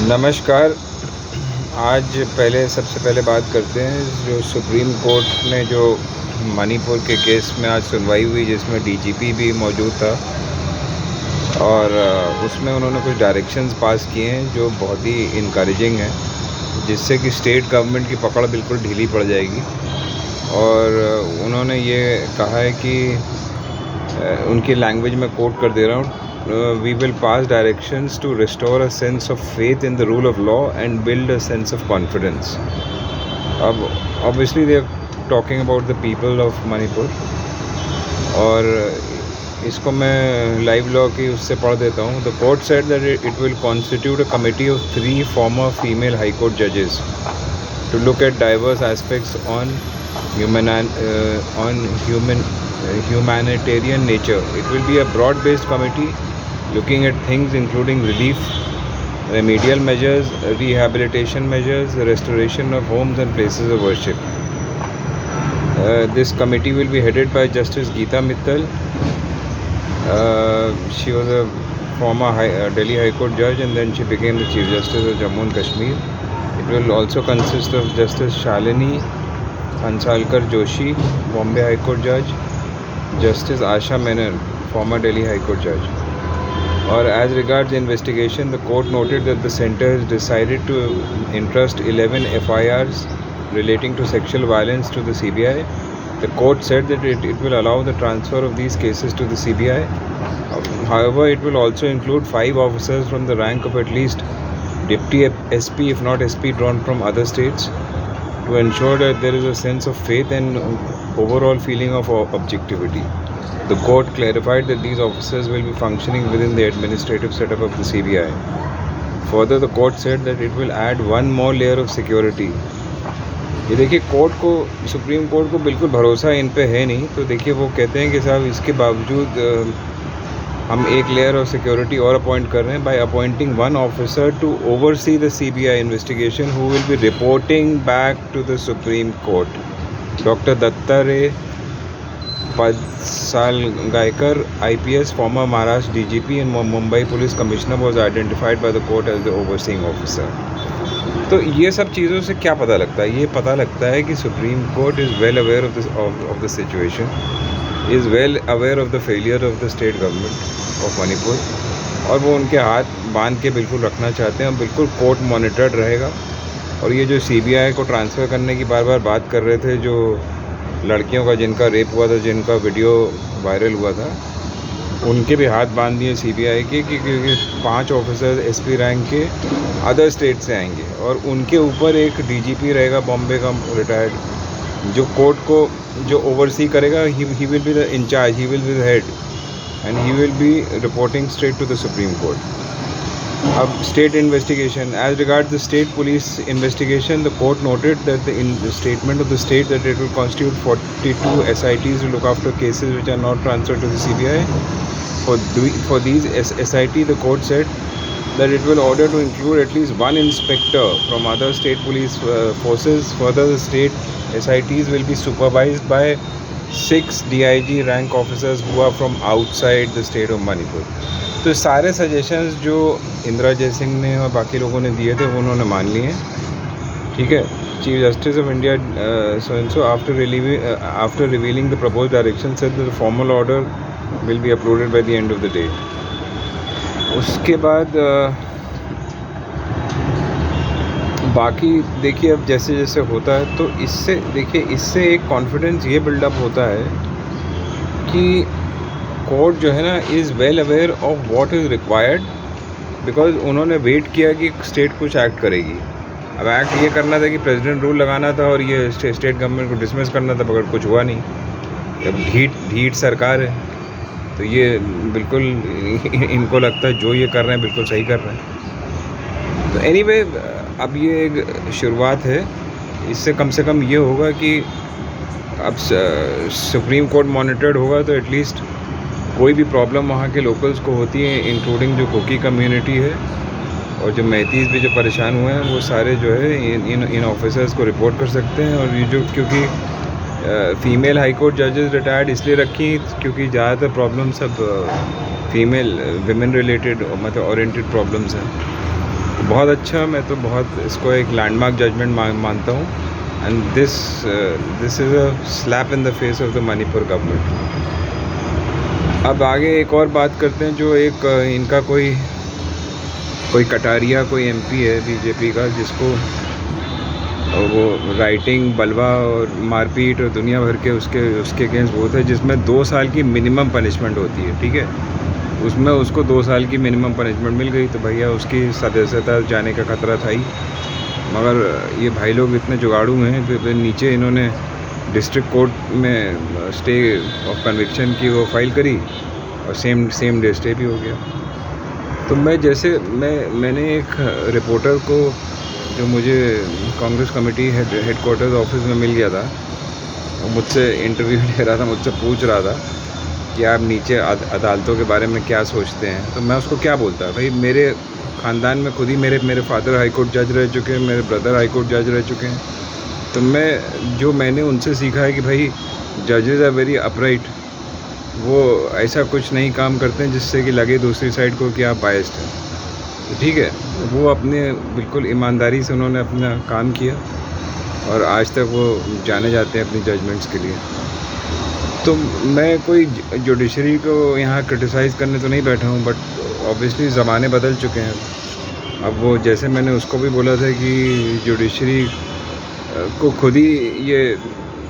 नमस्कार। आज सबसे पहले बात करते हैं जो सुप्रीम कोर्ट ने जो मणिपुर के केस में आज सुनवाई हुई, जिसमें डीजीपी भी मौजूद था और उसमें उन्होंने कुछ डायरेक्शंस पास किए हैं जो बहुत ही इनकरेजिंग हैं, जिससे कि स्टेट गवर्नमेंट की पकड़ बिल्कुल ढीली पड़ जाएगी। और उन्होंने ये कहा है कि उनकी लैंग्वेज में कोट कर दे रहा हूँ, we will pass directions to restore a sense of faith in the rule of law and build a sense of confidence. अब obviously they are talking about the people of Manipur, और इसको मैं live law की उससे पढ़ देता हूँ। The court said that it will constitute a committee of 3 former female high court judges to look at diverse aspects on humanitarian nature. It will be a broad-based committee looking at things including relief, remedial measures, rehabilitation measures, restoration of homes and places of worship. This committee will be headed by Justice Geeta Mittal. She was a former Delhi High Court judge, and then she became the Chief Justice of Jammu and Kashmir. It will also consist of Justice Shalini Hansalkar Joshi, Bombay High Court judge, Justice Asha Menon, former Delhi High Court judge. Or as regards the investigation, the court noted that the centre has decided to entrust 11 FIRs relating to sexual violence to the CBI. The court said that it will allow the transfer of these cases to the CBI. However, it will also include 5 officers from the rank of at least Deputy SP, if not SP, drawn from other states, to ensure that there is a sense of faith and overall feeling of objectivity. The court clarified that these officers will be functioning within the administrative setup of the CBI. Further, the court said that it will add one more layer of security. ये देखिए, supreme court को बिल्कुल भरोसा इन पे है नहीं, तो देखिए वो कहते हैं कि साहब इसके बावजूद हम एक लेयर ऑफ सिक्योरिटी और अपॉइंट कर रहे हैं, by appointing one officer to oversee the CBI investigation who will be reporting back to the supreme court. Doctor Dattatray Padsalgaikar, IPS, former Maharashtra DGP and Mumbai Police Commissioner, was identified by the court as the overseeing officer. तो ये सब चीज़ों से क्या पता लगता है? ये पता लगता है कि supreme court is well aware of the situation, is well aware of the failure of the state government of Manipur, और वो उनके हाथ बांध के बिल्कुल रखना चाहते हैं, और बिल्कुल कोर्ट मॉनिटर्ड रहेगा. और ये जो CBI को ट्रांसफ़र करने की बार बार बात कर रहे थे, जो लड़कियों का जिनका रेप हुआ था, जिनका वीडियो वायरल हुआ था, उनके भी हाथ बांध दिए CBI के, क्योंकि 5 ऑफिसर SP रैंक के अदर स्टेट से आएंगे, और उनके ऊपर एक DGP रहेगा बॉम्बे का रिटायर्ड, जो कोर्ट को जो ओवरसी करेगा. He will be the in-charge, he will be the head, and he will be reporting straight to the supreme court. अब state investigation, as regard the state police investigation, the court noted that in the statement of the state that it will constitute 42 SITs to look after cases which are not transferred to the CBI. For these SIT, the court said that it will order to include at least 1 inspector from other state police forces. Further, the state SITs will be supervised by 6 DIG rank officers who are from outside the state of Manipur. तो सारे suggestions जो इंदिरा जयसिंह ने और बाकी लोगों ने दिए थे वो उन्होंने मान लिए. ठीक है. Chief justice of India so and so after revealing the proposed direction said that the formal order will be uploaded by the end of the day. उसके बाद बाकी देखिए, अब जैसे जैसे होता है तो इससे एक कॉन्फिडेंस ये बिल्डअप होता है कि कोर्ट जो है ना is well aware of what is required, because उन्होंने वेट किया कि स्टेट कुछ एक्ट करेगी. अब एक्ट ये करना था कि प्रेसिडेंट रूल लगाना था और ये स्टेट गवर्नमेंट को डिसमिस करना था, मगर कुछ हुआ नहीं. अब ढीठ सरकार है, तो ये बिल्कुल इनको लगता है जो ये कर रहे हैं बिल्कुल सही कर रहे हैं. तो एनीवे, अब ये एक शुरुआत है. इससे कम से कम ये होगा कि अब सुप्रीम कोर्ट मॉनिटर्ड होगा, तो एटलीस्ट कोई भी प्रॉब्लम वहाँ के लोकल्स को होती है, इंक्लूडिंग जो कुकी कम्युनिटी है और जो मैतीज़ भी जो परेशान हुए हैं, वो सारे जो है इन ऑफिसर्स को रिपोर्ट कर सकते हैं. और ये जो, क्योंकि फ़ीमेल हाई कोर्ट जजेस रिटायर्ड इसलिए रखी क्योंकि ज़्यादातर प्रॉब्लम सब फीमेल विमेन रिलेटेड मतलब ओरिएंटेड प्रॉब्लम्स हैं. बहुत अच्छा, मैं तो बहुत इसको एक लैंडमार्क जजमेंट मानता हूँ। And this is a slap in the face of the Manipur government. अब आगे एक और बात करते हैं, जो एक इनका कोई कटारिया कोई एमपी है बीजेपी का, जिसको वो राइटिंग बलवा और मारपीट और दुनिया भर के उसके अगेंस्ट वो थे, जिसमें 2 साल की मिनिमम पनिशमेंट होती है, ठीक है। उसमें उसको 2 साल की मिनिमम पनिशमेंट मिल गई, तो भैया उसकी सदस्यता जाने का खतरा था ही। मगर ये भाई लोग इतने जुगाड़ू हैं, फिर नीचे इन्होंने डिस्ट्रिक्ट कोर्ट में स्टे ऑफ कन्विक्शन की वो फाइल करी और सेम डे स्टे भी हो गया। तो मैंने एक रिपोर्टर को, जो मुझे कांग्रेस कमेटी हेडक्वार्टर्स ऑफिस में मिल गया था, वो मुझसे इंटरव्यू ले रहा था, मुझसे पूछ रहा था कि आप नीचे अदालतों के बारे में क्या सोचते हैं। तो मैं उसको क्या बोलता, भाई मेरे ख़ानदान में खुद ही मेरे फादर हाई कोर्ट जज रह चुके हैं, मेरे ब्रदर हाई कोर्ट जज रह चुके हैं। तो मैंने उनसे सीखा है कि भाई जजेस आर वेरी अपराइट, वो ऐसा कुछ नहीं काम करते हैं जिससे कि लगे दूसरी साइड को कि आप बायस्ड हैं। तो ठीक है, वो अपने बिल्कुल ईमानदारी से उन्होंने अपना काम किया और आज तक वो जाने जाते हैं अपनी जजमेंट्स के लिए। तो मैं कोई जुडिशरी को यहाँ क्रिटिसाइज़ करने तो नहीं बैठा हूँ, बट ऑब्वियसली ज़माने बदल चुके हैं। अब वो जैसे मैंने उसको भी बोला था कि जुडिशरी को खुद ही ये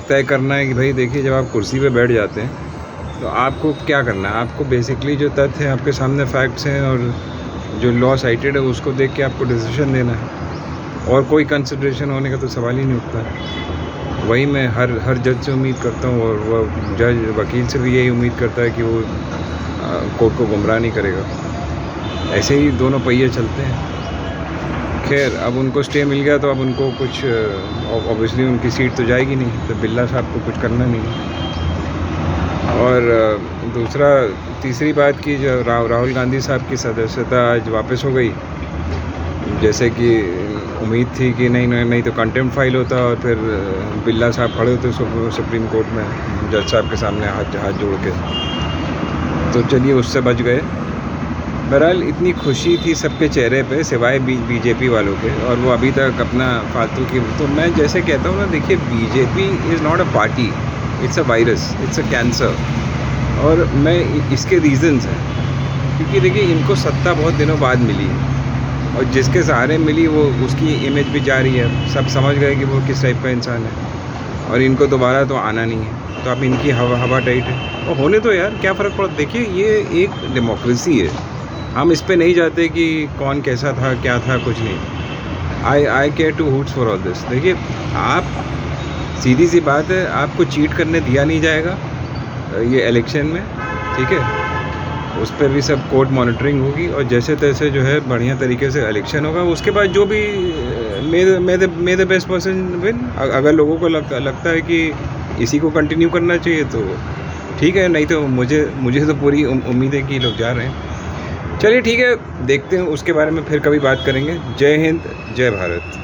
तय करना है कि भाई देखिए, जब आप कुर्सी पे बैठ जाते हैं तो आपको क्या करना है। आपको बेसिकली जो तथ्य हैं आपके सामने, फैक्ट्स हैं और जो लॉ साइटेड है, उसको देख के आपको डिसीजन देना है, और कोई कंसिडरेशन होने का तो सवाल ही नहीं उठता है। वही मैं हर जज से उम्मीद करता हूँ, और वह जज वकील से भी यही उम्मीद करता है कि वो कोर्ट को गुमराह नहीं करेगा। ऐसे ही दोनों पहिए चलते हैं। खैर, अब उनको स्टे मिल गया तो अब उनको कुछ, ऑब्वियसली उनकी सीट तो जाएगी नहीं, तो बिल्ला साहब को कुछ करना नहीं। और तीसरी बात की, जो राहुल गांधी साहब की सदस्यता आज वापस हो गई। जैसे कि उम्मीद थी कि नहीं तो कंटेम्प्ट फाइल होता और फिर बिल्ला साहब खड़े होते सुप्रीम कोर्ट में जज साहब के सामने हाथ जोड़ के। तो चलिए, उससे बच गए। बहरहाल इतनी खुशी थी सबके चेहरे पे सिवाय बीजेपी वालों के, और वो अभी तक अपना फालतू की। तो मैं जैसे कहता हूँ ना, देखिए, BJP is not a party, it's a virus, it's a cancer. और मैं इसके रीज़न्स हैं, क्योंकि देखिए, इनको सत्ता बहुत दिनों बाद मिली है, और जिसके सहारे मिली वो उसकी इमेज भी जा रही है। सब समझ गए कि वो किस टाइप का इंसान है, और इनको दोबारा तो आना नहीं है। तो अब इनकी हवा टाइट है, और होने तो यार क्या फ़र्क पड़ता। देखिए, ये एक डेमोक्रेसी है, हम इस पे नहीं जाते कि कौन कैसा था क्या था, कुछ नहीं। I care two hoots for all this. देखिए, आप, सीधी सी बात है, आपको चीट करने दिया नहीं जाएगा ये इलेक्शन में, ठीक है। उस पर भी सब कोर्ट मॉनिटरिंग होगी, और जैसे तैसे जो है बढ़िया तरीके से इलेक्शन होगा। उसके बाद जो भी मे द बेस्ट पर्सन विन। अगर लोगों को लगता है कि इसी को कंटिन्यू करना चाहिए तो ठीक है, नहीं तो मुझे तो पूरी उम्मीद है कि लोग जा रहे हैं। चलिए ठीक है, देखते हैं, उसके बारे में फिर कभी बात करेंगे। जय हिंद, जय भारत।